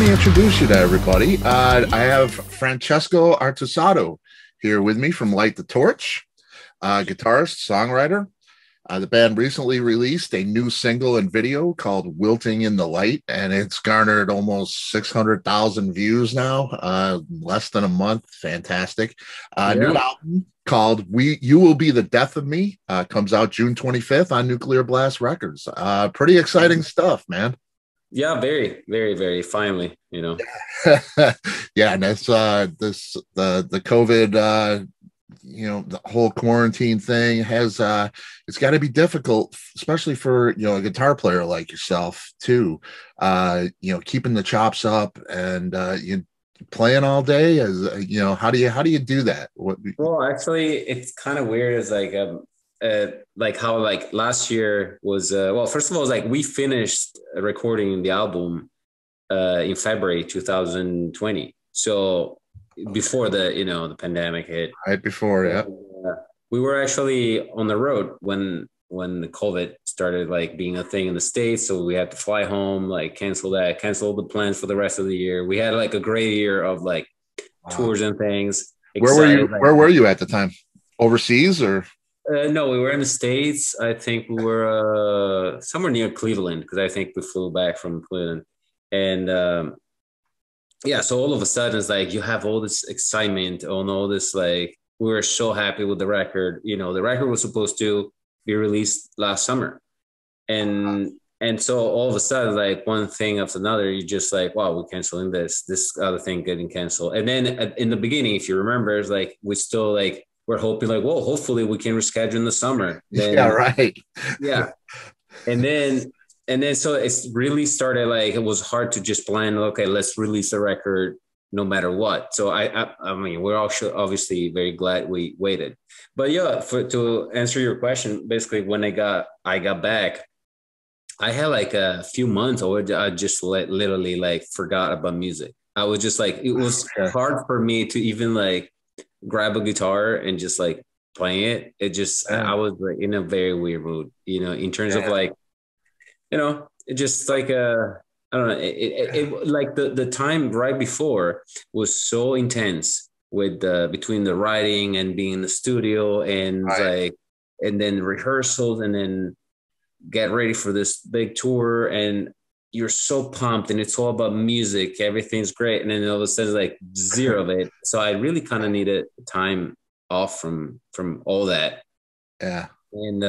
me introduce you to everybody. I have Francesco Artusato here with me from Light the Torch, guitarist, songwriter. The band recently released a new single and video called Wilting in the Light, and it's garnered almost 600,000 views now, less than a month. Fantastic. New album called You Will Be the Death of Me, comes out June 25th on Nuclear Blast Records. Pretty exciting stuff, man. Yeah, very, very, very finally, Yeah, and that's the COVID the whole quarantine thing has it's got to be difficult, especially for a guitar player like yourself too, keeping the chops up and you playing all day. As how do you do that? Well, actually, it's kind of weird. It's like how like last year was first of all, it's like we finished recording the album in February 2020, so before the pandemic hit. Right before, yeah. We were actually on the road when the COVID started like being a thing in the States, so we had to fly home, like cancel the plans for the rest of the year. We had like a great year of like tours and things. Where were you at the time? Overseas or? No, we were in the States. I think we were somewhere near Cleveland, because I think we flew back from Cleveland. And so all of a sudden it's like you have all this excitement on all this, like we were so happy with the record. The record was supposed to be released last summer. And so all of a sudden, like one thing after another, you're just like, wow, we're canceling this other thing getting canceled. And then in the beginning, if you remember, it's like we still like we're hoping like, well, hopefully we can reschedule in the summer. Then, yeah, right. Yeah. And then so it's really started like it was hard to just plan, okay, let's release a record no matter what. So I mean, we're also obviously very glad we waited. But yeah, to answer your question, basically when I got back, I had like a few months or I just literally like forgot about music. I was just like, it was hard for me to even like grab a guitar and just like playing it. It just, I was like in a very weird mood, in terms of like, it just like, I don't know. It like the time right before was so intense with between the writing and being in the studio and like, and then rehearsals and then get ready for this big tour, and you're so pumped and it's all about music. Everything's great. And then all of a sudden like zero of it. So I really kind of needed time off from all that. Yeah. And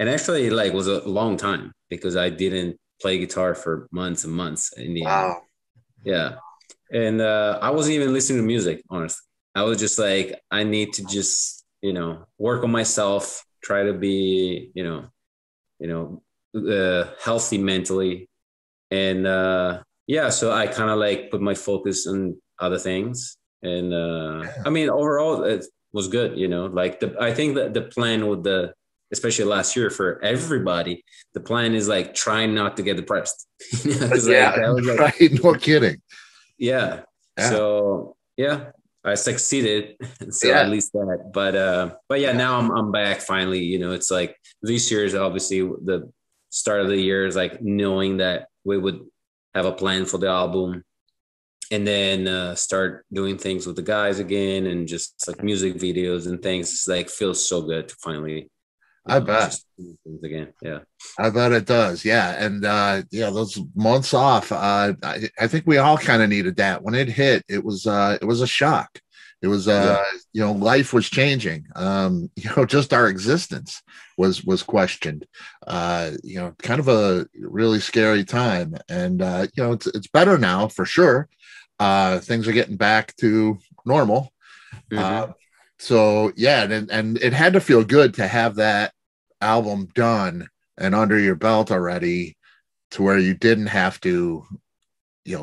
actually like it was a long time because I didn't play guitar for months and months in the end. Yeah. And I wasn't even listening to music, honestly. I was just like, I need to just, work on myself, try to be, healthy mentally. And so I kind of like put my focus on other things. And I mean, overall, it was good, like I think that the plan with especially last year for everybody, the plan is like trying not to get depressed. Right. No kidding. Yeah. So I succeeded. So at least that, but yeah, now I'm back finally. It's like this year is obviously the start of the year is like knowing that we would have a plan for the album, and then start doing things with the guys again, and just like music videos and things. It's like feels so good to finally. I bet. Things again. Yeah. I bet it does. Yeah. And those months off, I think we all kind of needed that. When it hit, it was a shock. It was life was changing. Just our existence was questioned. Kind of a really scary time. And it's better now for sure. Things are getting back to normal. Mm-hmm. So yeah, and it had to feel good to have that album done and under your belt already, to where you didn't have to,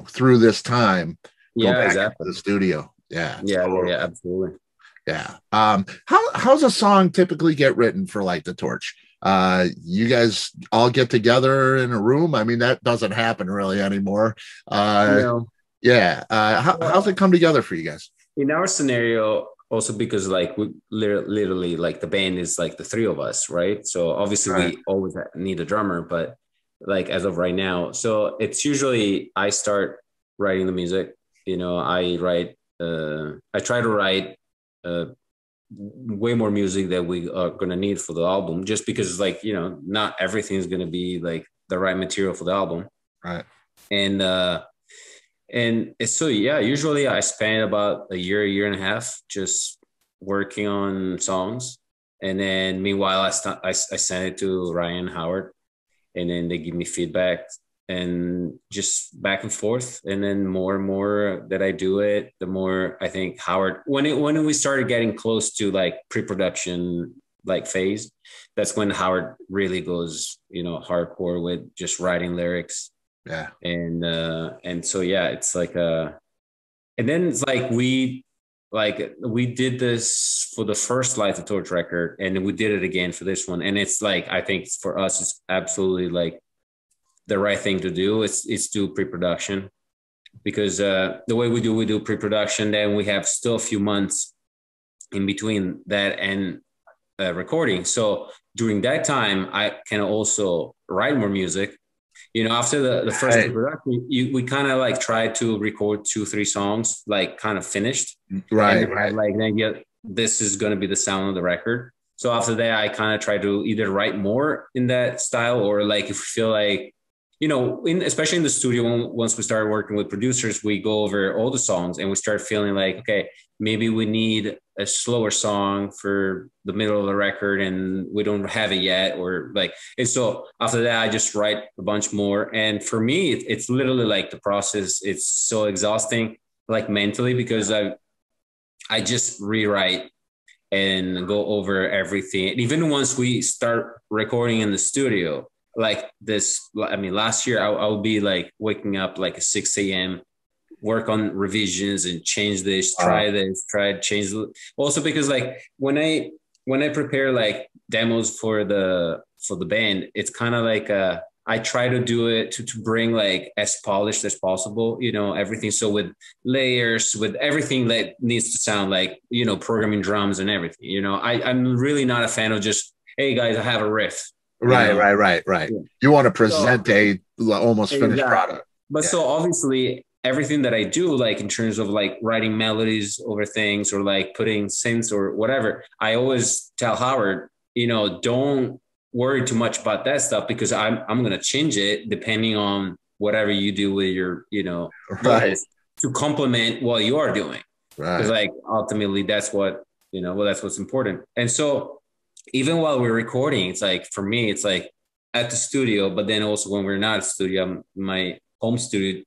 through this time, go back to the studio. Yeah, absolutely. Yeah. How's a song typically get written for Light the Torch? You guys all get together in a room? I mean, that doesn't happen really anymore. No. Yeah. How's it come together for you guys? In our scenario, also because like we literally like the band is like the three of us, right? So obviously we always need a drummer, but like as of right now, so it's usually I start writing the music. I try to write way more music that we are going to need for the album, just because like, not everything is going to be like the right material for the album. Right. And so, yeah, usually I spend about a year and a half just working on songs. And then meanwhile, I send it to Ryan Howard, and then they give me feedback and just back and forth. And then more and more that I do it, the more I think Howard, when we started getting close to like pre-production like phase, that's when Howard really goes, hardcore with just writing lyrics. Yeah. And so, yeah, it's like, and then it's like, we did this for the first Light the Torch record, and we did it again for this one. And it's like, I think for us, it's absolutely like the right thing to do. It's do pre-production, because the way we do pre-production, then we have still a few months in between that and recording. So during that time, I can also write more music. After the first pre-production, we kind of like try to record 2-3 songs, like kind of finished. Right. Then this is going to be the sound of the record. So after that, I kind of try to either write more in that style, or like if we feel like, especially in the studio, once we start working with producers, we go over all the songs and we start feeling like, okay, maybe we need a slower song for the middle of the record and we don't have it yet, or like, and so after that, I just write a bunch more. And for me, it's literally like the process. It's so exhausting, like mentally, because I just rewrite and go over everything. And even once we start recording in the studio, like this, last year I would be like waking up like at 6 a.m., work on revisions and change this, change. Also because like when I prepare like demos for the band, it's kind of like I try to do it to bring like as polished as possible, everything. So with layers, with everything that needs to sound like, programming drums and everything, I'm really not a fan of just, hey guys, I have a riff. Right. Yeah. You want to present a almost finished product. But so obviously everything that I do, like in terms of like writing melodies over things or like putting synths or whatever, I always tell Howard, don't worry too much about that stuff, because I'm going to change it depending on whatever you do with your, vocals to complement what you are doing. Right. Because like ultimately that's what, that's what's important. And so even while we're recording, it's like, for me, it's like at the studio, but then also when we're not at the studio, my home studio,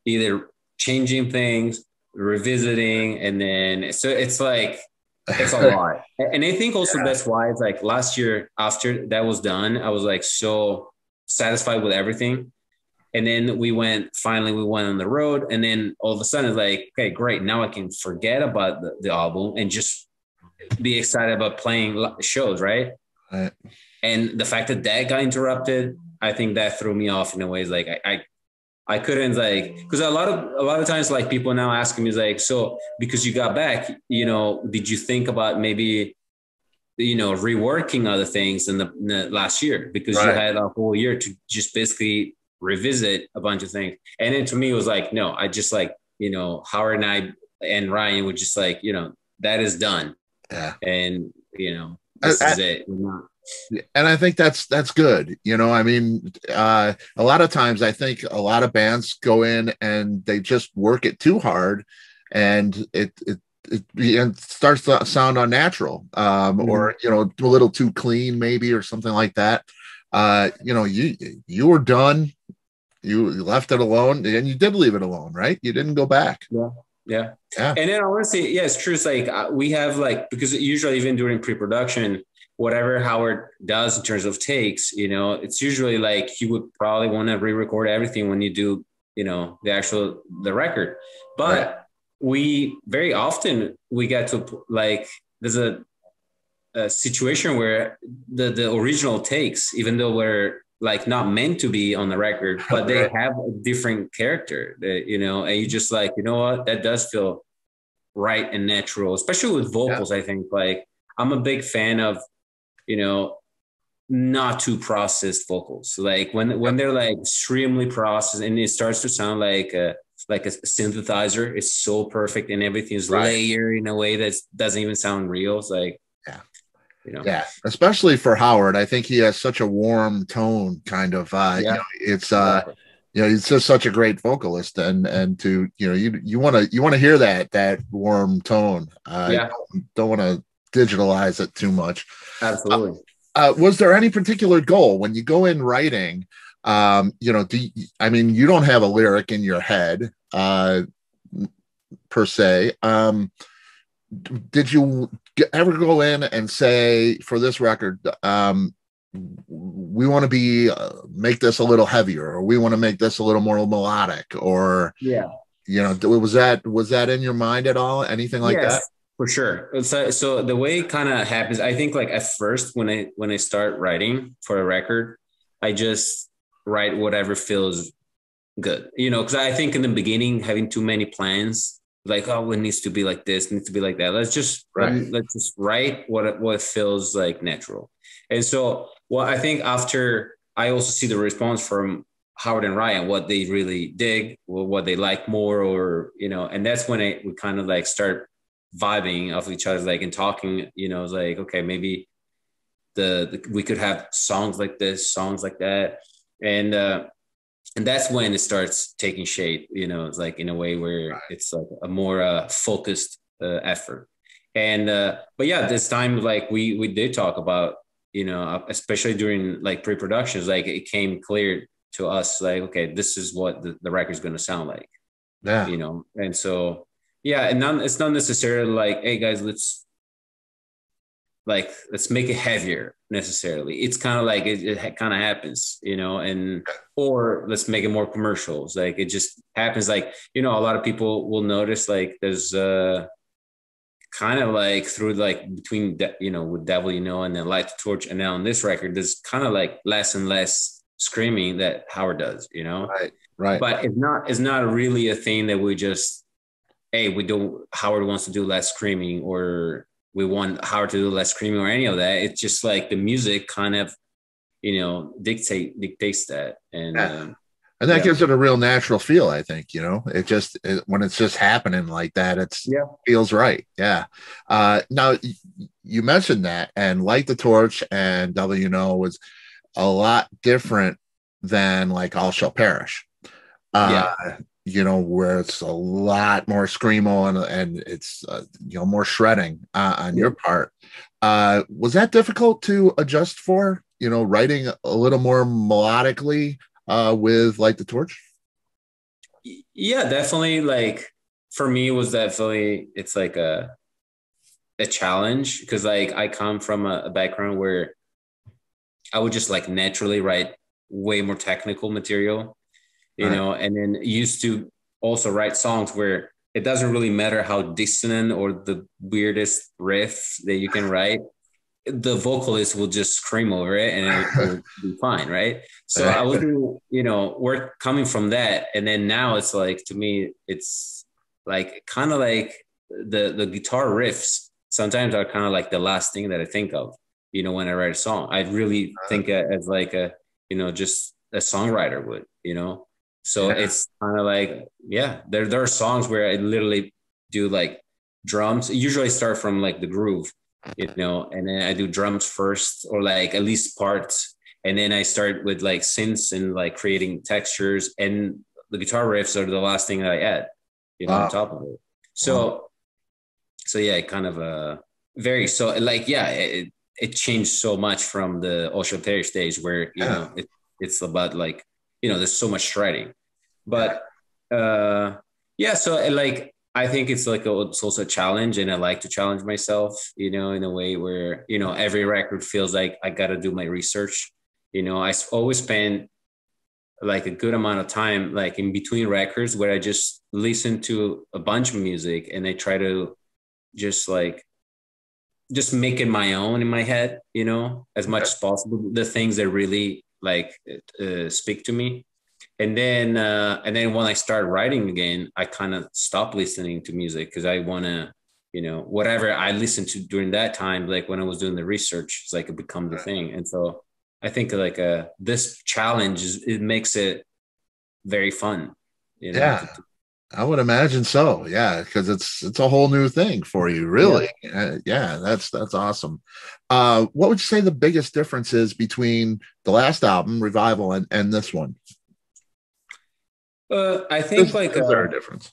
either changing things, revisiting, and then, so it's like, it's a lot. And I think also that's why it's like last year after that was done, I was like so satisfied with everything. And then we went on the road, and then all of a sudden it's like, okay, great. Now I can forget about the album and just be excited about playing shows, right? And the fact that got interrupted, I think that threw me off in a way. It's like I couldn't, like, because a lot of times like people now asking me is like, so because you got back, did you think about maybe reworking other things in the last year, because you had a whole year to just basically revisit a bunch of things. And then to me it was like, no, I just like, Howard and I and Ryan would just like, that is done. Yeah. And this is it. And I think that's good. A lot of times I think a lot of bands go in and they just work it too hard, and it starts to sound unnatural, or a little too clean maybe, or something like that. You were done. You left it alone, and you did leave it alone, right? You didn't go back. Yeah. And then I want to say, it's true. It's like we have like, because usually even during pre-production, whatever Howard does in terms of takes, it's usually like he would probably want to re-record everything when you do, the record. But we very often we get to like, there's a situation where the original takes, even though we're like not meant to be on the record, but they have a different character, and you just like, what, that does feel right and natural, especially with vocals. I think like I'm a big fan of, not too processed vocals. Like when they're like extremely processed and it starts to sound like like a synthesizer. It's so perfect and everything's Right. layered in a way that doesn't even sound real. It's like, Yeah. you know. Yeah, especially for Howard. I think he has such a warm tone, kind of. Yeah, It's exactly. he's just such a great vocalist, and to you want to hear that warm tone. Yeah, Don't want to digitalize it too much. absolutely. Was there any particular goal when you go in writing? I mean, you don't have a lyric in your head per se. Did you ever go in and say for this record, we want to be make this a little heavier, or we want to make this a little more melodic, or Yeah. was that in your mind at all? Anything like Yes, that? for sure. So the way it kind of happens, I think like at first when I start writing for a record, I just write whatever feels good, because I think in the beginning having too many plans, like, oh, it needs to be like this, needs to be like that. Let's just write what feels like natural. And so, well, I think after I also see the response from Howard and Ryan, what they really dig, or what they like more, or and that's when we kind of like start vibing off each other, like, and talking. It's like, okay, maybe we could have songs like this, songs like that, and that's when it starts taking shape. It's like in a way where it's like a more focused effort. And but yeah, this time, like, we did talk about, especially during like pre-productions, like it came clear to us, like, okay, this is what the record's going to sound like. Yeah. And so yeah, and it's not necessarily like, hey guys, let's make it heavier necessarily. It's kind of like it kind of happens, and or let's make it more commercials. Like it just happens. Like, a lot of people will notice, like, there's kind of like through, like, between with Devil and then Light the Torch, and now on this record, there's kind of like less and less screaming that Howard does, Right. But it's not really a thing that we just, hey, Howard wants to do less screaming, or we want Howard to do less screaming, or any of that. It's just like the music kind of, dictates that. And and that gives it a real natural feel. I think, when it's just happening like that, feels right. Yeah. Now you mentioned that, and Light the Torch and was a lot different than like All Shall Perish. Where it's a lot more screamo, and it's more shredding on your part. Was that difficult to adjust for? Writing a little more melodically with Light the Torch. Yeah, definitely. Like for me, it was definitely, it's like a challenge, because like I come from a background where I would just like naturally write way more technical material. And then used to also write songs where it doesn't really matter how dissonant or the weirdest riff that you can write, the vocalist will just scream over it and it will be fine, right? So I was doing, work coming from that, and then now it's like, to me, it's like kind of like the guitar riffs sometimes are kind of like the last thing that I think of, when I write a song. I really think as like just a songwriter would, So it's kind of like, there are songs where I literally do like drums. Usually I start from like the groove, and then I do drums first, or like at least parts. And then I start with like synths and like creating textures, and the guitar riffs are the last thing that I add, on top of it. So yeah, it kind of varies. So like, it changed so much from the All Shall Perish stage where, it's about like, there's so much shredding, but so like, I think it's like it's also a challenge, and I like to challenge myself, in a way where, every record feels like I got to do my research. I always spend like a good amount of time, like in between records, where I just listen to a bunch of music and I try to just make it my own in my head, as much as possible, the things that really like speak to me. And then when I start writing again, I kind of stop listening to music, because I want to, whatever I listened to during that time, like when I was doing the research, it's like it becomes the thing. And so I think like this challenge it makes it very fun. I would imagine so. Yeah, because it's a whole new thing for you, really. Yeah, that's awesome. What would you say the biggest difference is between the last album, Revival, and this one? I think Is there a difference?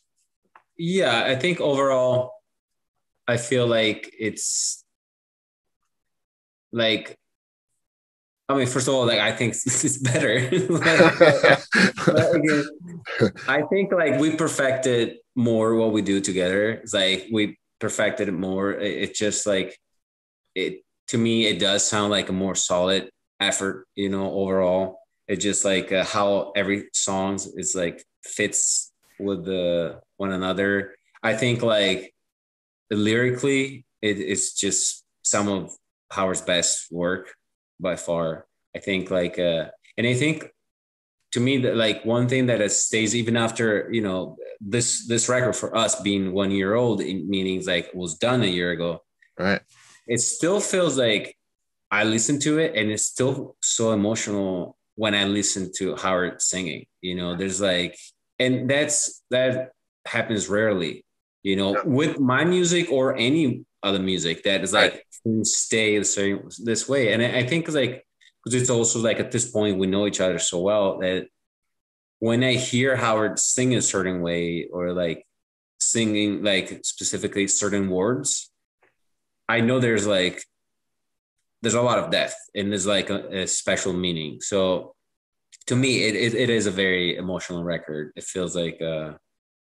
yeah, I think overall, I feel like it's like, I mean, first of all, like I think it's better. But again, I think like we perfected more what we do together. It's like we perfected it more. It's just like it to me. It does sound like a more solid effort, overall. It's just like how every songs is like fits with the one another. I think like lyrically, it is just some of Howard's best work by far. I think like, and I think to me that like one thing that it stays even after this record for us being 1 year old, meaning it's like was done a year ago. Right. It still feels like I listen to it and it's still so emotional when I listen to Howard singing. There's like, and that happens rarely. With my music or any other music that is Right. like stay this way. And I think like, because it's also like at this point we know each other so well that when I hear Howard sing a certain way or like singing like specifically certain words, I know there's a lot of depth and there's like a special meaning. So to me, it is a very emotional record. It feels like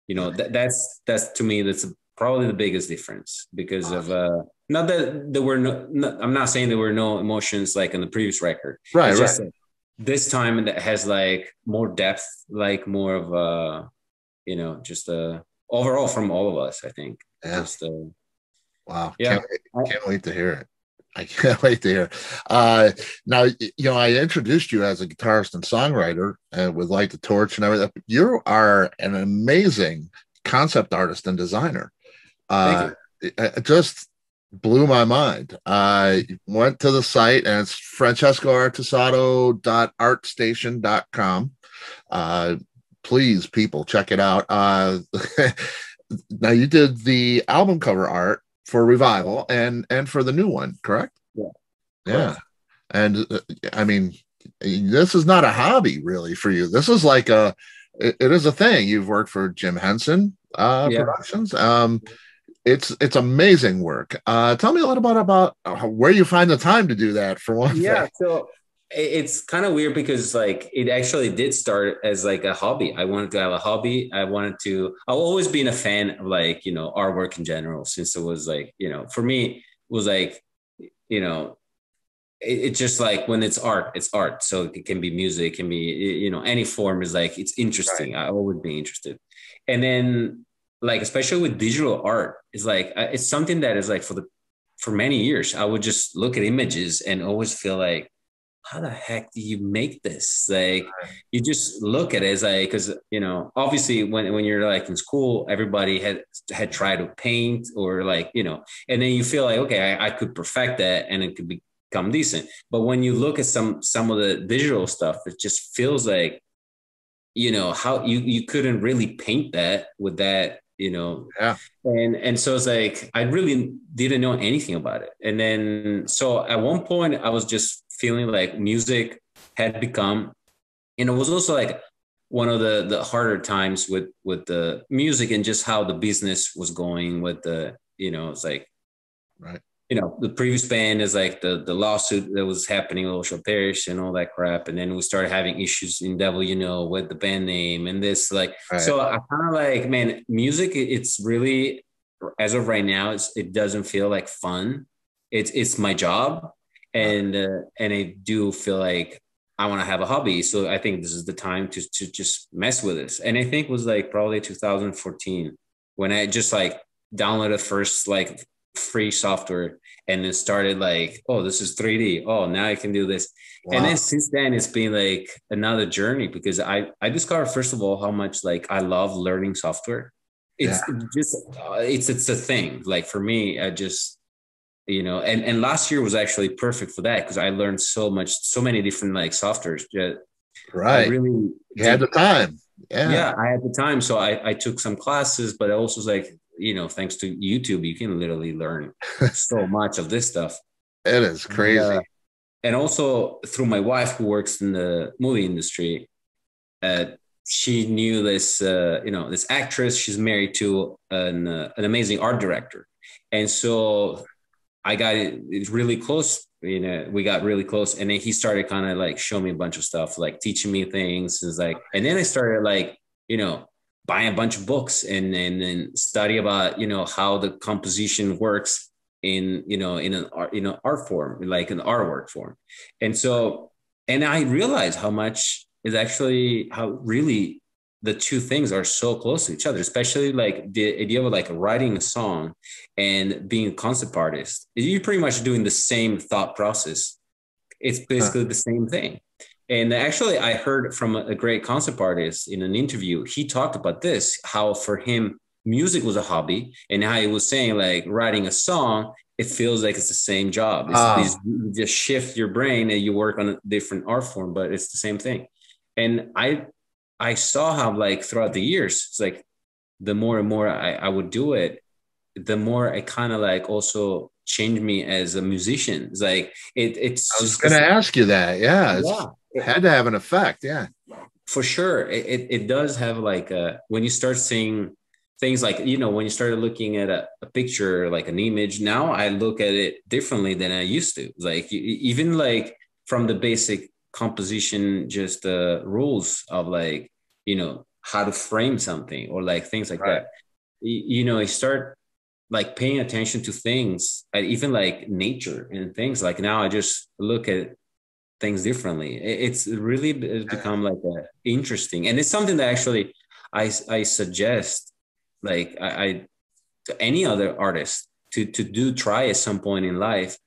that's to me that's probably the biggest difference because of not that there were I'm not saying there were no emotions like in the previous record. Right. It's Right. just like this time that has like more depth, like more of just overall from all of us. I think Yeah. just Wow. yeah. Can't wait to hear it. I can't wait to hear. Now, I introduced you as a guitarist and songwriter with Light the Torch and everything. You are an amazing concept artist and designer. Thank Uh, you. it just blew my mind. I went to the site and it's francescoartusato.artstation.com. Please, people, check it out. Now, you did the album cover art for Revival and for the new one, correct? Yeah. Yeah. And I mean, this is not a hobby really for you. This is like it is a thing. You've worked for Jim Henson Yeah. Productions. It's amazing work. Tell me a little bit about where you find the time to do that for one Yeah. thing. So it's kind of weird because like it actually did start as like a hobby. I wanted to have a hobby. I've always been a fan of like, artwork in general, since it was like, for me, it was like, you know, it's just like when it's art. So it can be music, it can be, any form is like, it's Right. interesting. I always be interested. And then like, especially with digital art, it's like, it's something that is like for many years, I would just look at images and always feel like, how the heck do you make this? Like, you just look at it as like, because obviously when you're like in school, everybody had tried to paint or like, and then you feel like, okay, I could perfect that and it could become decent. But when you look at some of the digital stuff, it just feels like, how you couldn't really paint that with that, Yeah. and so it's like I really didn't know anything about it. And then so at one point I was just feeling like music had become, and it was also like one of the harder times with the music and just how the business was going with the, it's like, Right. the previous band is like the lawsuit that was happening with Ocean Parish and all that crap. And then we started having issues in Devil, with the band name and this, like, Right. so I kind of like, man, music, it's really, as of right now, it doesn't feel like fun. It's my job. And I do feel like I want to have a hobby. So I think this is the time to just mess with this. And I think it was like probably 2014 when I just like downloaded first like free software and then started like, oh, this is 3D. Oh, now I can do this. And Wow. then since then it's been like another journey because I discovered first of all how much like I love learning software. Yeah. It's just it's a thing. Like for me, I just and last year was actually perfect for that because I learned so many different like softwares. I Right. really You had the did. time. Yeah. Yeah, I had the time. So I took some classes, but I also was like, you know, thanks to YouTube, you can literally learn so much of this stuff. It is And, crazy. and also through my wife who works in the movie industry, uh, she knew this, you know, this actress. She's married to an amazing art director. And so I got it really close. You know, we got really close, and then he started kind of like showing me a bunch of stuff, like teaching me things. Is like, and then I started like, you know, buying a bunch of books and study about, you know, how the composition works in, you know, in an art, you know, art form, like an artwork form. And so, and I realized how much is actually how really the two things are so close to each other, especially like the idea of like writing a song and being a concept artist. You're pretty much doing the same thought process. It's basically the same thing. And actually, I heard from a great concept artist in an interview. He talked about this, how for him, music was a hobby, and how he was saying like writing a song, it feels like it's the same job. It's Oh, these, you just shift your brain and you work on a different art form, but it's the same thing. And I saw how like throughout the years, it's like the more and more I would do it, the more it kind of like also changed me as a musician. It's like it's I was just going to ask you that. Yeah, it's yeah, had to have an effect. Yeah. for sure. It does have like when you start seeing things like, you know, when you started looking at a picture, like an image, now I look at it differently than I used to. Like even like from the basic composition, just rules of like, you know, how to frame something or like things like Right. that. You know, you start like paying attention to things, even like nature and things. Like now I just look at things differently. It's really Yeah. become like interesting, and it's something that actually I suggest like I to any other artist to do try at some point in life.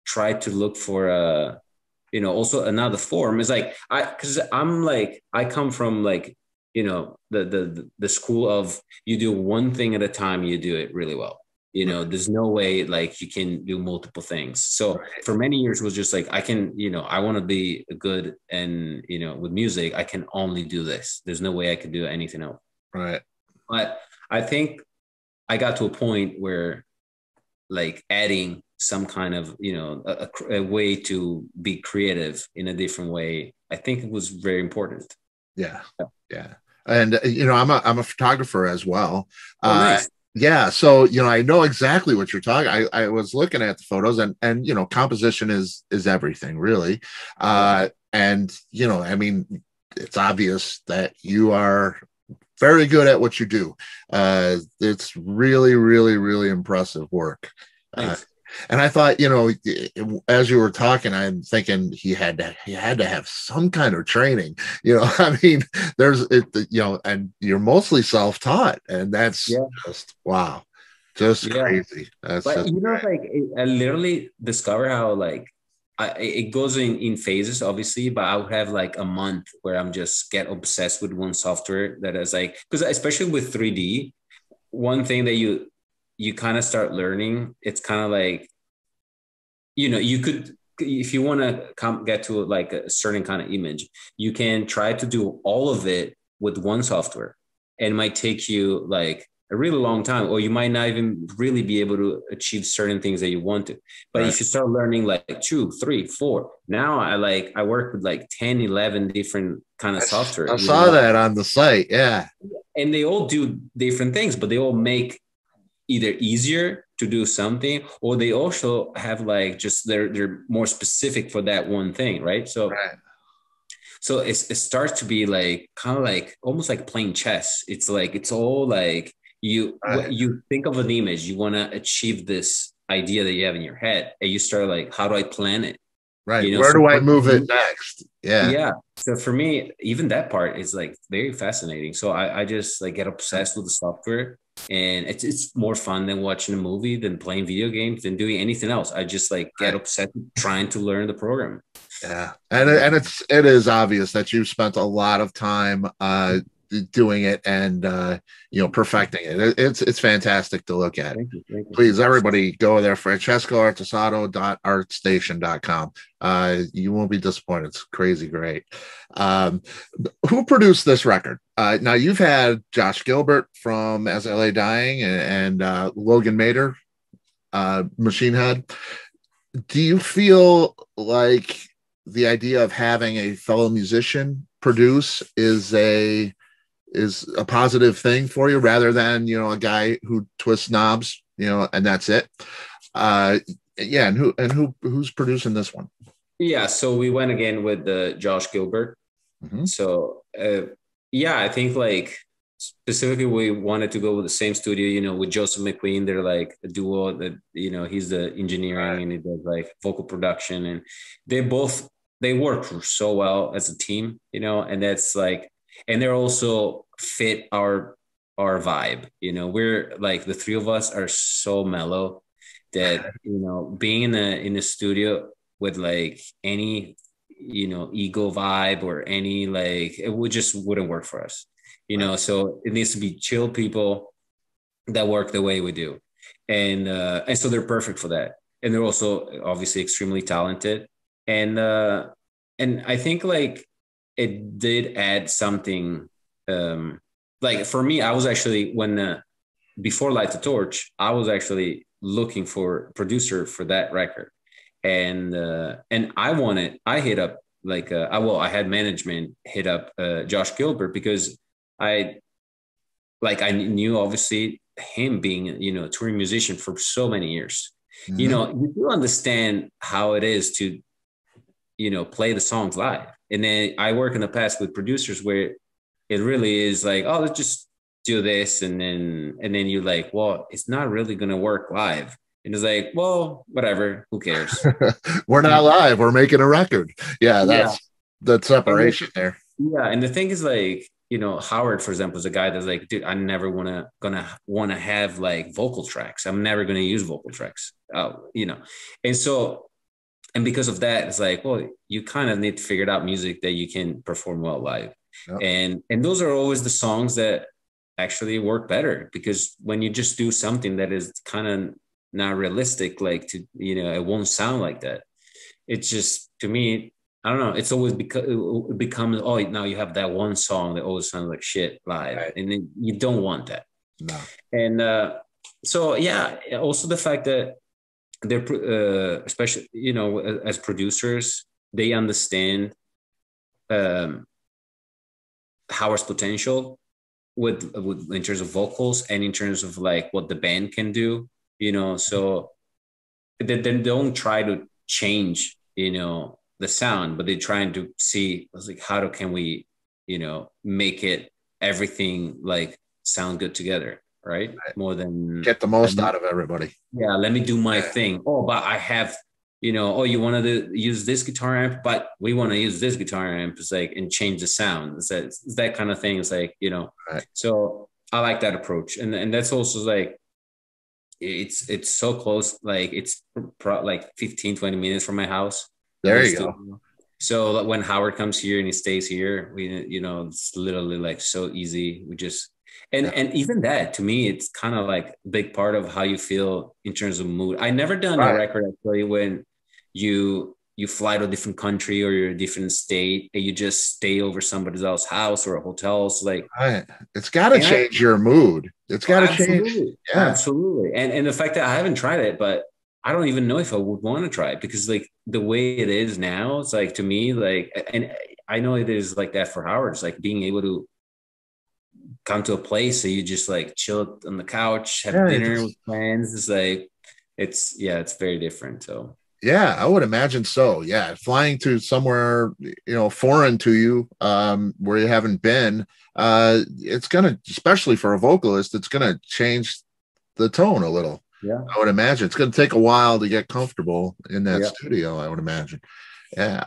Try to look for a, you know, also another form. Is like I because I'm like I come from like, you know, the school of you do one thing at a time, you do it really well. You know, Right. there's no way like you can do multiple things. So Right. for many years was just like I can, you know, I want to be good, and you know, with music I can only do this. There's no way I could do anything else. Right. But I think I got to a point where like adding some kind of, you know, a way to be creative in a different way, I think it was very important. Yeah. Yeah. And I'm a photographer as well. Oh, Uh, nice. yeah. So I know exactly what you're talking. I was looking at the photos, and composition is everything really. Yeah. And I mean, it's obvious that you are very good at what you do. It's really, really, really impressive work. Uh, Thanks. and I thought, as you were talking, I'm thinking he had to have some kind of training. I mean, there's it, and you're mostly self-taught, and that's Yeah. just wow, just Yeah. crazy. That's But just you know, great. like I literally discover how like it goes in phases, obviously. But I would have like a month where I'm just get obsessed with one software that is like, because especially with 3D, one thing that you kind of start learning, it's kind of like, you know, you could, if you want to get to like a certain kind of image, you can try to do all of it with one software, and it might take you like a really long time, or you might not even really be able to achieve certain things that you want to. But Right. if you start learning like two, three, four, now I work with like 10, 11 different kind of software, I you saw know, that on the site. Yeah. and they all do different things, but they all make either easier to do something, or they also have like just they're more specific for that one thing, right? So Right. it starts to be like kind of like almost like playing chess. It's like it's all like Right. you think of an image, you want to achieve this idea that you have in your head, and you start like, how do I plan it, Right. you know? Where So do I for move it me, next? Yeah. yeah. So for me, even that part is like very fascinating. So I just like get obsessed with the software, and it's more fun than watching a movie, than playing video games, than doing anything else. I just like get Right. obsessed with trying to learn the program. Yeah, and it's obvious that you've spent a lot of time doing it and perfecting it. It's fantastic to look at. Thank you. Thank you. Please, everybody, go there, francescoartusato.artstation.com. You won't be disappointed. It's crazy great. Who produced this record? Now, you've had Josh Gilbert from As I Lay Dying and Logan Mader, Machine Head. Do you feel like the idea of having a fellow musician produce is a positive thing for you rather than a guy who twists knobs, and that's it? Yeah, and who's producing this one? Yeah, so we went again with Josh Gilbert. Mm-hmm. So yeah, I think like specifically we wanted to go with the same studio, with Joseph McQueen. They're like a duo that he's the engineering and he does like vocal production, and they work so well as a team, and that's like, and they're also fit our vibe. We're like, the three of us are so mellow that being in the studio with like any ego vibe or any like, it wouldn't work for us. So it needs to be chill people that work the way we do, and so they're perfect for that, and they're also obviously extremely talented, and I think like it did add something. Like for me, I was actually before Light the Torch, I was actually looking for a producer for that record, and I hit up like I had management hit up Josh Gilbert because I knew obviously him being a touring musician for so many years. Mm-hmm. You do understand how it is to play the songs live, and then I work in the past with producers where it really is like, oh, let's just do this, and then you're like, well, it's not really gonna work live. And it's like, well, whatever, who cares? We're not live, we're making a record. Yeah, that's the separation there. Yeah, and the thing is like, Howard, for example, is a guy that's like, dude, I never gonna want to have like vocal tracks. I'm never gonna use vocal tracks. And so, and because of that, it's like, well, you kind of need to figure out music that you can perform well live. Yep. And those are always the songs that actually work better, because when you just do something that is kind of not realistic, like it won't sound like that. It's just, to me, I don't know. It's always it becomes, oh, now you have that one song that always sounds like shit live, right? And then you don't want that. No. And so yeah, also the fact that they're especially as producers, they understand Howard's potential with in terms of vocals and in terms of like what the band can do. So they don't try to change the sound, but they're trying to see like can we make it everything like sound good together, right? More than get the most out of everybody. Yeah, let me do my thing. Oh, but I have you wanted to use this guitar amp, but we want to use this guitar amp. It's like, and change the sound. It's that kind of thing. It's like, right. So I like that approach, and that's also like, it's so close. Like it's like 15-20 minutes from my house. There you go. So when Howard comes here and he stays here, it's literally like so easy. We just, and even that, to me, it's kind of like a big part of how you feel in terms of mood. I never done a record actually when you fly to a different country or you're a different state and you just stay over somebody else's house or a hotel. So like, it's got to change your mood. It's got to change. Yeah, absolutely. And the fact that I haven't tried it, but I don't even know if I would want to try it, because like the way it is now, it's like, to me, like, and I know it is like that for Howard. It's like being able to come to a place that you just like chill on the couch, have dinner with friends. It's like, it's very different. So yeah, I would imagine so. Yeah, flying to somewhere foreign to you, where you haven't been, it's gonna, especially for a vocalist, it's gonna change the tone a little. Yeah, I would imagine it's going to take a while to get comfortable in that studio, I would imagine. Yeah.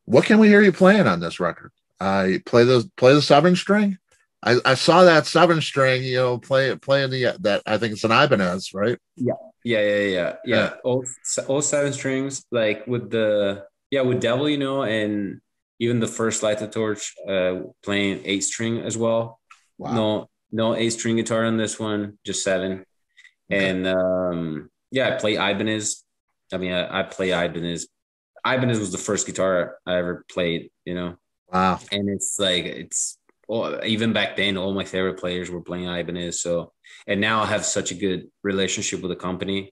What can we hear you playing on this record? You play the 7-string. I saw that 7-string, playing that. I think it's an Ibanez, right? Yeah. All 7 strings, like with with Devil, and even the first Light the Torch, playing 8-string as well. Wow. No 8-string guitar on this one, just 7. Okay. And yeah, I play Ibanez. I mean, I play Ibanez. Ibanez was the first guitar I ever played, you know. Wow. And even back then, all my favorite players were playing Ibanez. So, and now I have such a good relationship with the company,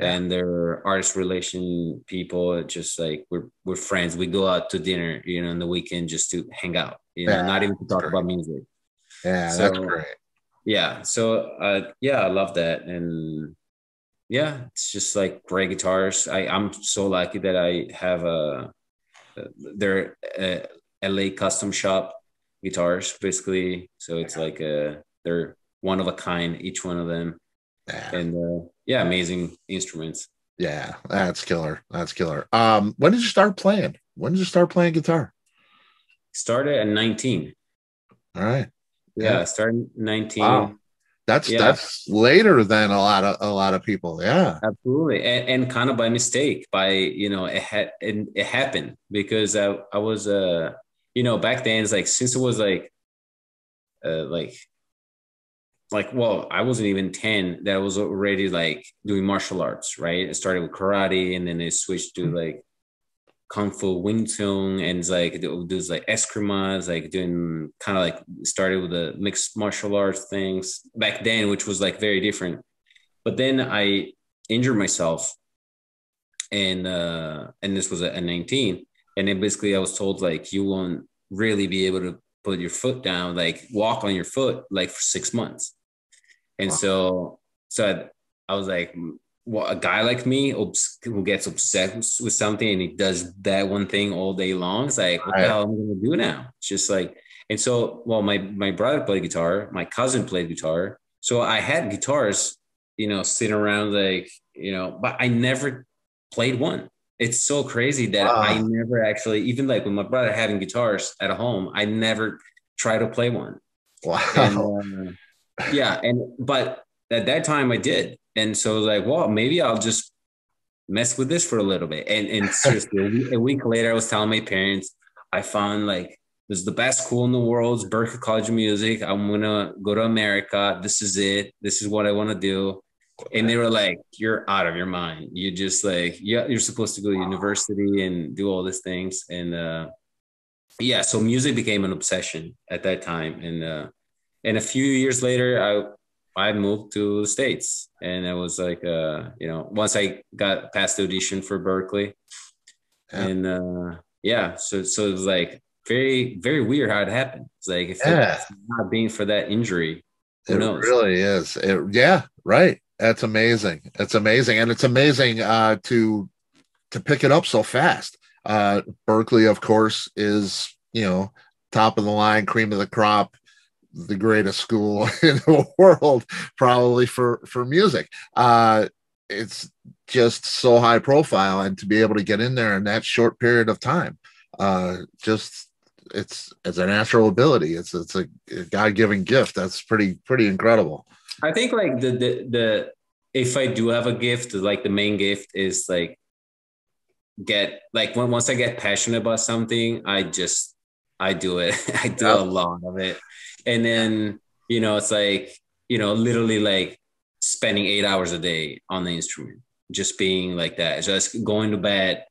Yeah. and their artist relation people. It's just like we're friends. We go out to dinner, you know, on the weekend just to hang out, you know, Yeah. not even to That's talk great. about music. Yeah, that's So great. yeah, so yeah, I love that. And yeah, it's just like great guitars. I'm so lucky that I have their LA custom shop guitars, basically. So it's like they're one of a kind, each one of them. Yeah. And yeah, amazing instruments. Yeah, that's killer. That's killer. When did you start playing? When did you start playing guitar? Started at 19. All right. Yeah. Yeah, started at Wow. 19. That's Yeah, later than a lot of people. Yeah. absolutely. And kind of by mistake, by, you know, it happened because I was you know, back then it's like, since it was uh like well, I wasn't even 10 that I was already like doing martial arts, right? It started with karate, and then it switched to like kung fu, wing chun, and it's like there's like escrima, like doing kind of like started with the mixed martial arts things back then, which was like very different. But then I injured myself, and this was at 19, and then basically I was told like you won't really be able to put your foot down, like walk on your foot, like for 6 months. And Wow. so I was like, well, a guy like me who gets obsessed with something and he does that one thing all day long, it's like, what the Right. hell am I going to do now? It's just like, and so, well, my brother played guitar, my cousin played guitar. So I had guitars, you know, sitting around like, you know, but I never played one. It's so crazy that I Wow. never actually, even like with my brother having guitars at home, I never tried to play one. And Wow. yeah, but at that time I did, and so I was like, well, maybe I'll just mess with this for a little bit. And seriously, a week later, I was telling my parents, I found like this is the best school in the world, it's Berklee College of Music. I'm gonna go to America. This is it. This is what I want to do. And they were like, "You're out of your mind. You just like, yeah, you're supposed to go to university and do all these things." And yeah, so music became an obsession at that time, and a few years later, I moved to the States, and it was like you know, once I got past the audition for Berklee, Yeah. and yeah, so it was like very very weird how it happened. It's like if Yeah. it's not being for that injury, who It knows? really is. Yeah, right. That's amazing. It's amazing. And it's amazing to pick it up so fast. Berklee, of course, is, top of the line, cream of the crop, the greatest school in the world, probably for music. It's just so high profile, and to be able to get in there in that short period of time, just it's a natural ability. It's a God-given gift. That's pretty incredible. I think like the if I do have a gift, like the main gift is like get like once I get passionate about something, I do it. I do a Yep. lot of it. And then, you know, it's like, you know, literally like spending 8 hours a day on the instrument, just being like that, just going to bed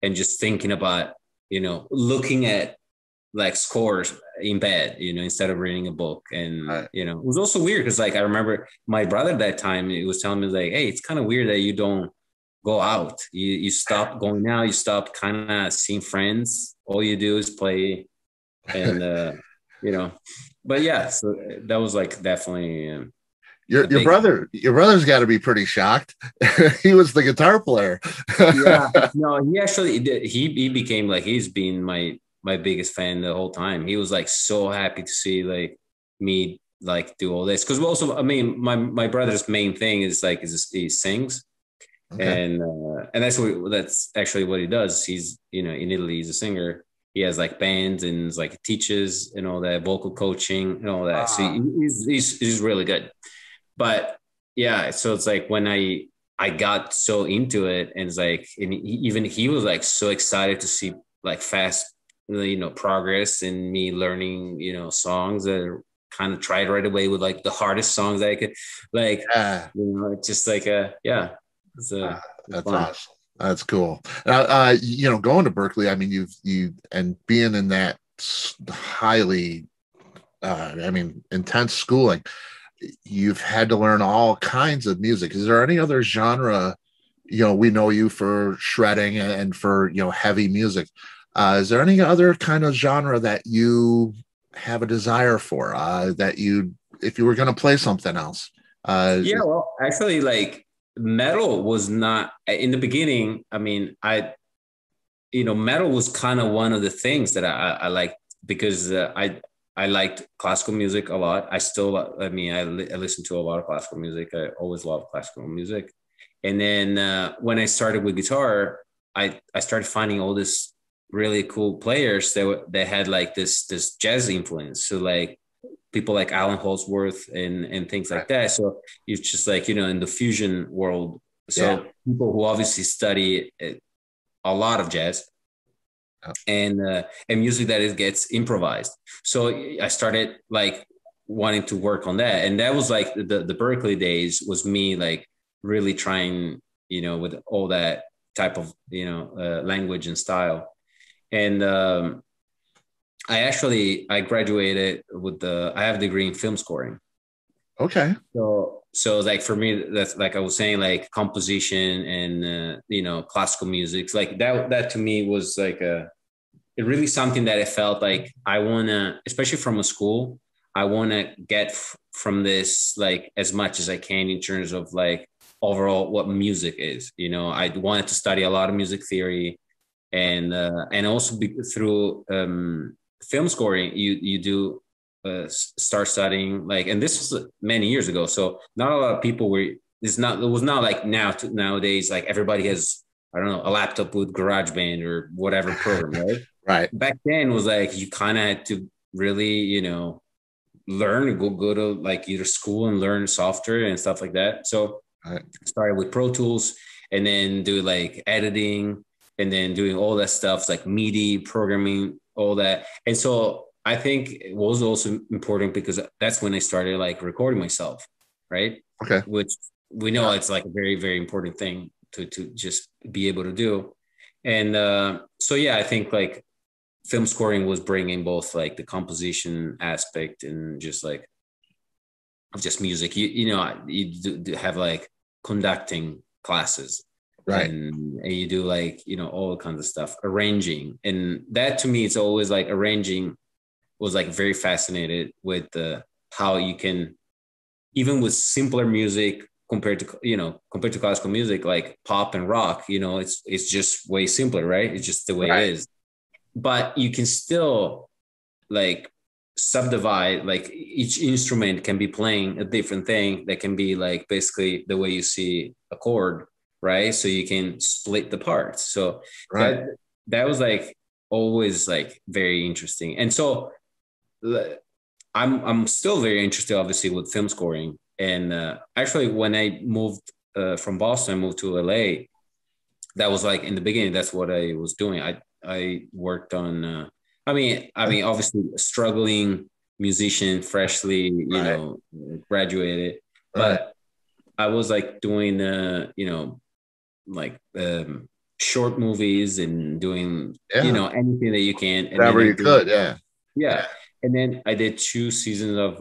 and just thinking about, you know, looking at like scores in bed, you know, instead of reading a book. And, Right. you know, it was also weird because like I remember my brother at that time, he was telling me like, hey, it's kind of weird that you don't go out. You stop going out, you stop kind of seeing friends. All you do is play, and you know, but yeah, so that was like definitely Your a your big brother your brother's got to be pretty shocked. He was the guitar player. yeah. No, he actually did. He became like he's been my biggest fan the whole time. He was like so happy to see like me like do all this because also I mean my brother's main thing is like is he sings, Okay. and that's actually what he does. He's, you know, in Italy he's a singer. He has like bands and like teaches and all that, vocal coaching and all that. So Ah, he's really good. But yeah, so it's like when I got so into it, and it's like, and even he was like so excited to see like fast progress in me learning, songs that kind of tried right away with like the hardest songs that I could like, Yeah. it's just like it's That's fun. awesome. That's cool. Going to Berklee, I mean, you and being in that highly, intense schooling, you've had to learn all kinds of music. Is there any other genre? We know you for shredding and for, heavy music. Is there any other kind of genre that you have a desire for, that if you were going to play something else? Yeah, well, actually, like metal was not in the beginning. I mean, metal was kind of one of the things that I liked because I liked classical music a lot. I listen to a lot of classical music. I always loved classical music. And then when I started with guitar, I started finding all this really cool players that had like this jazz influence. So like people like Alan Holdsworth and things like that. So it's just like, in the fusion world. Yeah. So people who obviously study a lot of jazz and music that it gets improvised. So I started like wanting to work on that. And that was like the Berklee days was me like really trying, with all that type of, language and style. And I graduated I have a degree in film scoring. Okay. So like for me, that's like I was saying, like composition and classical music, like that to me was like it really something that I felt like I wanna, especially from a school, I wanna get from this like as much as I can in terms of like overall what music is. I wanted to study a lot of music theory, and also through film scoring, you do start studying like, and this was many years ago, so not a lot of people were. It was not like nowadays, like everybody has, I don't know, a laptop with GarageBand or whatever program, right? Right. Back then was like you kind of had to really, learn, go to like either school and learn software and stuff like that. So Right. started with Pro Tools and then do like editing and then doing all that stuff like MIDI programming, all that. And so I think it was also important because that's when I started like recording myself, right? Okay. Which we know it's like a very, very important thing to just be able to do. And so, yeah, I think like film scoring was bringing both like the composition aspect and just like of just music. You do have like conducting classes, Right. and you do like all kinds of stuff, arranging, and that to me it's always like arranging was like very fascinated with how you can, even with simpler music compared to classical music like pop and rock, it's just way simpler, right? It's just the way it Right. is, but you can still like subdivide, like each instrument can be playing a different thing that can be like basically the way you see a chord, right? So you can split the parts. So Right. that was like always like very interesting. And so I'm still very interested obviously with film scoring. And actually when I moved from Boston, I moved to LA. That was like in the beginning, that's what I was doing. I worked on obviously a struggling musician, freshly, Right. graduated, Right. but I was like doing, like short movies and doing, Yeah. anything that you can. And then Whatever I you did, could. Yeah. yeah. Yeah. And then I did 2 seasons of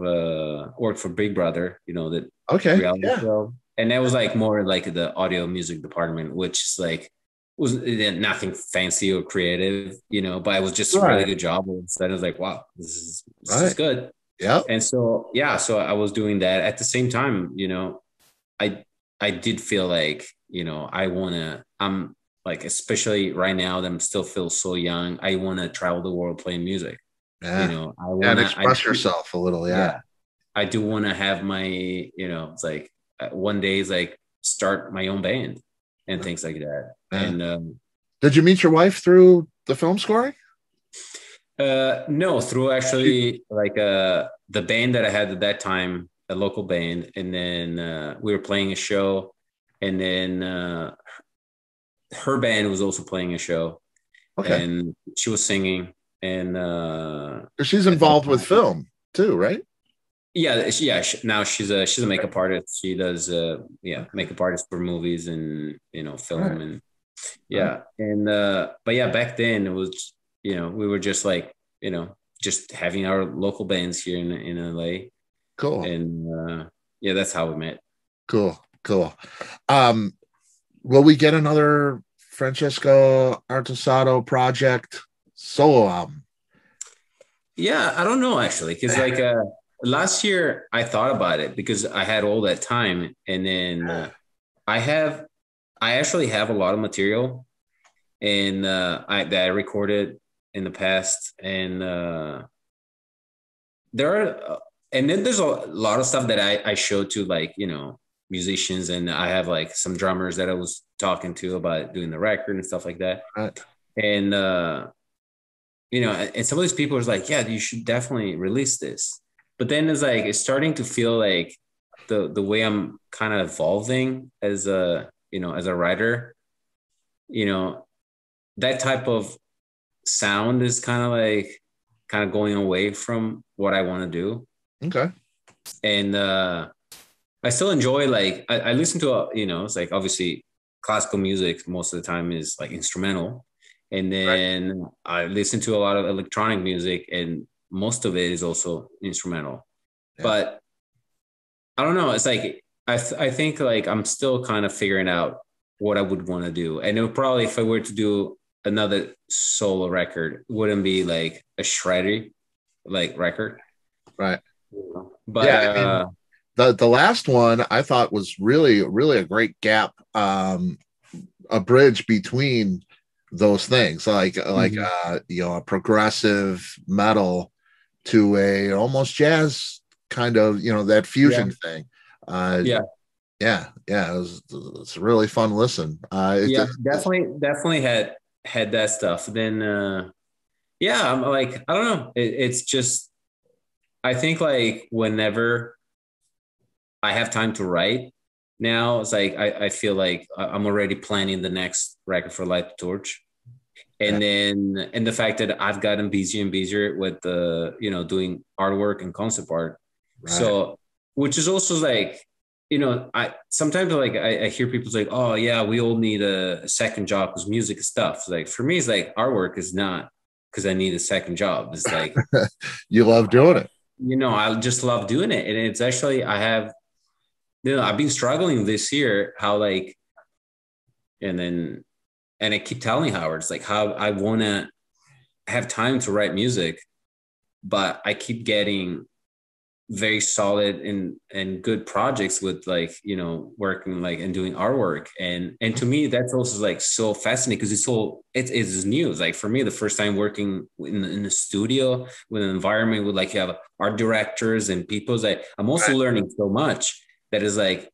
work for Big Brother, the Okay. reality Yeah. show. And that was like more like the audio music department, which is like was nothing fancy or creative, but it was just a really Right. good job. And I was like, wow, this is Right. good. Yep. And so yeah, so I was doing that at the same time, I I did feel like, I'm like, especially right now that I'm still feel so young, I wanna travel the world playing music. Yeah. And I express yourself a little. Yeah. yeah, I do want to have my, it's like one day is like start my own band and things like that. Yeah. And Did you meet your wife through the film scoring? no, through She, actually like the band that I had at that time, a local band, and then we were playing a show, and then her band was also playing a show, okay. and she was singing, and She's involved with film too, right? yeah, now she's a makeup artist. She does makeup artist for movies and film, Right. and Right. yeah, and but yeah, back then it was we were just like just having our local bands here in LA, Cool. and yeah, that's how we met. Cool. Cool. Um, will we get another Francesco Artusato project solo album? Yeah, I don't know actually, because like last year I thought about it because I had all that time, and then I have I actually have a lot of material, and that I recorded in the past, and there are and then there's a lot of stuff that I showed to like musicians, and I have like some drummers that I was talking to about doing the record and stuff like that, Right. and and some of these people was like, yeah, you should definitely release this. But then it's starting to feel like the way I'm kind of evolving as a writer, you know, that type of sound is kind of going away from what I want to do. Okay. And I still enjoy I listen to it's like obviously classical music most of the time is like instrumental, and Right. then I listen to a lot of electronic music, and most of it is also instrumental. Yeah. But I don't know. It's like I think like I'm still kind of figuring out what I would want to do, and it would probably, if I were to do another solo record, wouldn't be like a shreddy like record. Right. But Yeah. I mean, the last one I thought was really, really a great gap, a bridge between those things, like a progressive metal to a almost jazz kind of, that fusion thing. yeah, Yeah, it's a really fun listen. yeah, definitely had that stuff. Then yeah, I'm like, I don't know. It's just, I think like whenever I have time to write now, it's like I feel like I'm already planning the next record for Light the Torch. Yeah, And the fact that I've gotten busier and busier with the doing artwork and concept art. right. So which is also like, I sometimes like I hear people say, oh yeah, we all need a second job because music is stuff. So like for me, it's like artwork is not because I need a second job. It's like You love doing it. I just love doing it. And it's actually, I have, I've been struggling this year how like, and then, and I keep telling Howard, it's like how I want to have time to write music, but I keep getting very solid and good projects with like, working like and doing artwork. And to me, that's also like so fascinating because it's new. It's like for me, the first time working in a studio with an environment with like you have art directors and people, like I'm also learning so much that is like,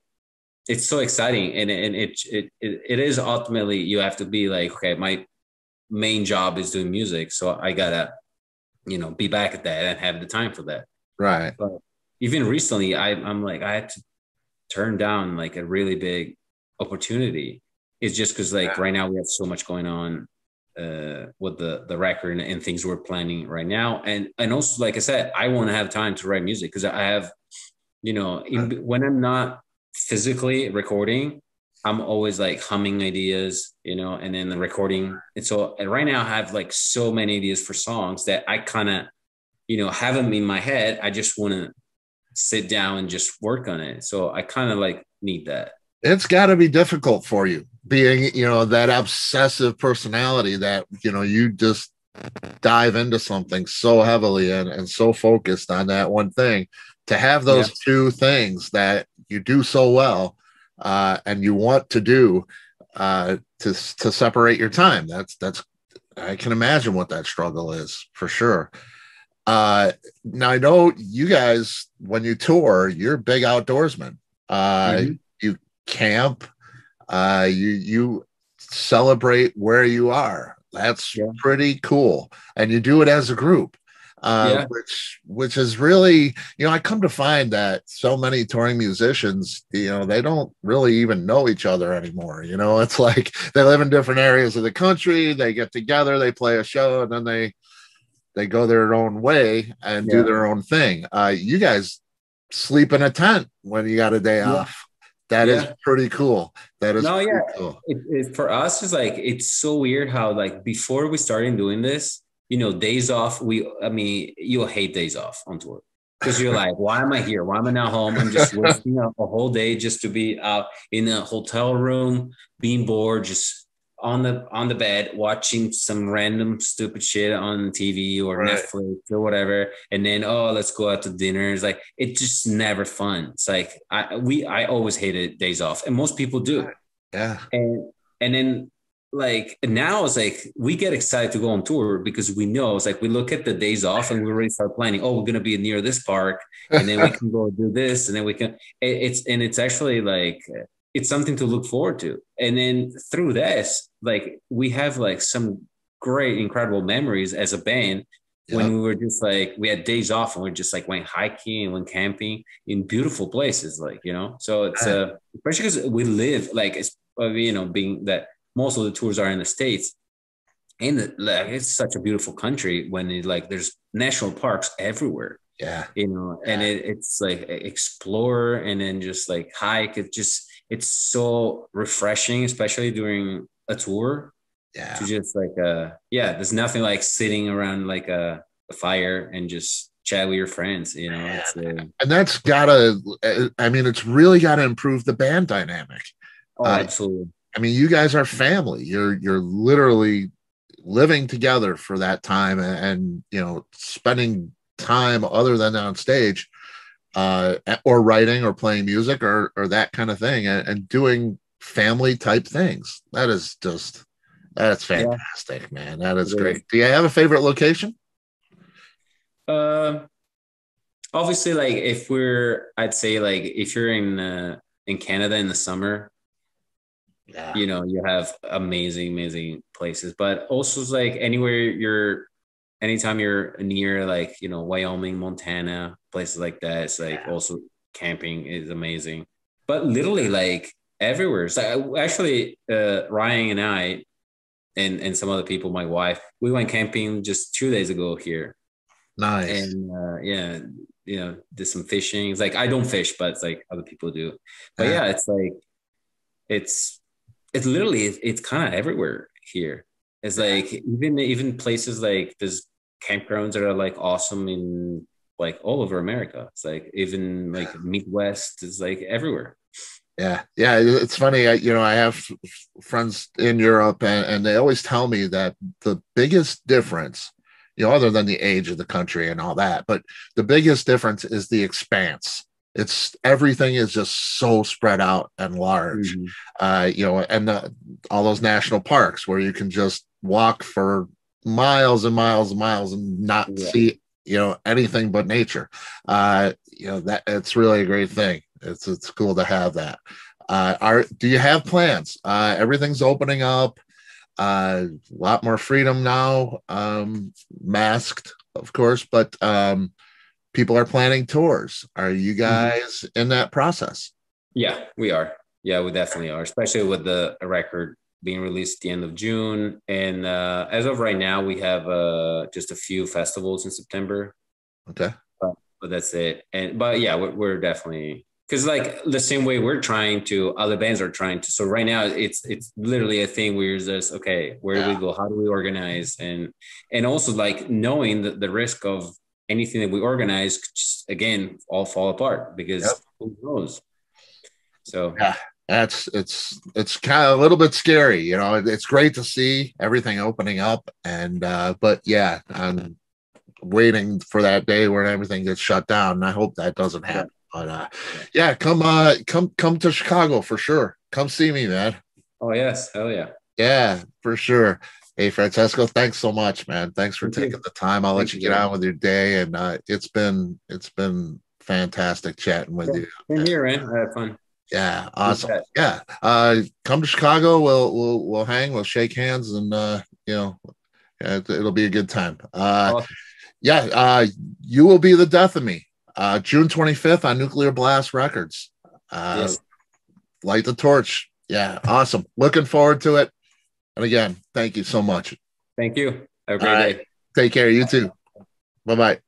it's so exciting. And it is ultimately, you have to be like, okay, my main job is doing music. So I gotta, be back at that and have the time for that. Right. But even recently, I'm like, I had to turn down like a really big opportunity. It's just because like right now we have so much going on with the record and things we're planning right now. And also, like I said, I want to have time to write music because I have, when I'm not physically recording, I'm always like humming ideas, and then the recording. And so and right now I have like so many ideas for songs that I kind of, have them in my head. I just want to sit down and just work on it. So I kind of like need that. It's got to be difficult for you being, that obsessive personality that, you just dive into something so heavily and so focused on that one thing, to have those two things that you do so well and you want to do to separate your time. That's I can imagine what that struggle is for sure. Now I know you guys, when you tour, you're big outdoorsmen. You camp, you celebrate where you are. That's pretty cool. And you do it as a group. Which is really, I come to find that so many touring musicians, they don't really even know each other anymore. It's like they live in different areas of the country, they get together, they play a show, and then they go their own way and do Yeah. their own thing. You guys sleep in a tent when you got a day Yeah. off. That is Yeah. pretty cool. That is No, yeah. pretty cool. For us, it's like, it's so weird how, like, before we started doing this, days off, I mean, you'll hate days off on tour because you're like, why am I here? Why am I not home? I'm just wasting a whole day just to be out in a hotel room, being bored, just on the bed, watching some random stupid shit on TV or Right. Netflix or whatever. And then, oh, let's go out to dinner. It's like, it's just never fun. It's like, I always hated days off, and most people do. Yeah. And then, like, now it's like we get excited to go on tour because we know, it's like we look at the days off and we already start planning. Oh, we're gonna be near this park, and then we can go do this, and then we can. It's actually like, it's something to look forward to. And then through this, like, we have like some great, incredible memories as a band. Yep. When we were just like, we had days off and we just like went hiking and went camping in beautiful places, like, so it's especially because we live like, it's, being that most of the tours are in the States, and like, it's such a beautiful country when there's national parks everywhere. Yeah. And it's like explore and then just like hike. It's so refreshing, especially during a tour. Yeah. To just like, there's nothing like sitting around like a fire and just chat with your friends, It's, and that's it's really gotta improve the band dynamic. Oh, absolutely. I mean, you guys are family. You're literally living together for that time, and spending time other than on stage, or writing or playing music or that kind of thing, and doing family type things. That's fantastic, man. That is great. Do you have a favorite location? Obviously, like, I'd say like if you're in Canada in the summer, you have amazing places, but also it's like anytime you're near, like, Wyoming, Montana, places like that, it's like also camping is amazing. But literally like everywhere. So actually, Ryan and I and some other people, my wife, we went camping just 2 days ago here. Nice. And did some fishing. It's like, I don't fish, but it's like other people do. But it's like it's literally, it's kind of everywhere here. It's like even places like there's campgrounds that are like awesome in like all over America. It's like even like Midwest is like everywhere. Yeah. It's funny. I have friends in Europe, and they always tell me that the biggest difference, other than the age of the country and all that, but the biggest difference is the expanse. Everything is just so spread out and large, and all those national parks where you can just walk for miles and miles and miles and not see, anything but nature. That it's really a great thing. It's cool to have that. Do you have plans? Everything's opening up. A lot more freedom now, masked, of course, but people are planning tours. Are you guys in that process? Yeah, we are. Yeah, we definitely are, especially with the record being released at the end of June. And as of right now, we have just a few festivals in September. Okay. But that's it. But yeah, we're definitely, because like the same way we're trying to, other bands are trying to. So right now it's literally a thing where you're just, okay, where do we go? How do we organize? And also like knowing the risk of anything that we organize could just, again, all fall apart because who knows? So it's kind of a little bit scary. It's great to see everything opening up, and but I'm waiting for that day where everything gets shut down, and I hope that doesn't happen. But come to Chicago for sure. Come see me, man. Oh yes, hell yeah. Yeah, for sure. Hey, Francesco, thanks so much, man. Thanks for taking the time. I'll let you get on with your day, and it's been fantastic chatting with you. Same here, man. I had fun. Yeah, awesome. Yeah, come to Chicago. We'll hang. We'll shake hands, and it'll be a good time. Awesome. You will be the death of me. June 25th on Nuclear Blast Records. Yes. Light the torch. Yeah, awesome. Looking forward to it. And again, thank you so much. Thank you. Have a great day. Take care. You too. Bye bye.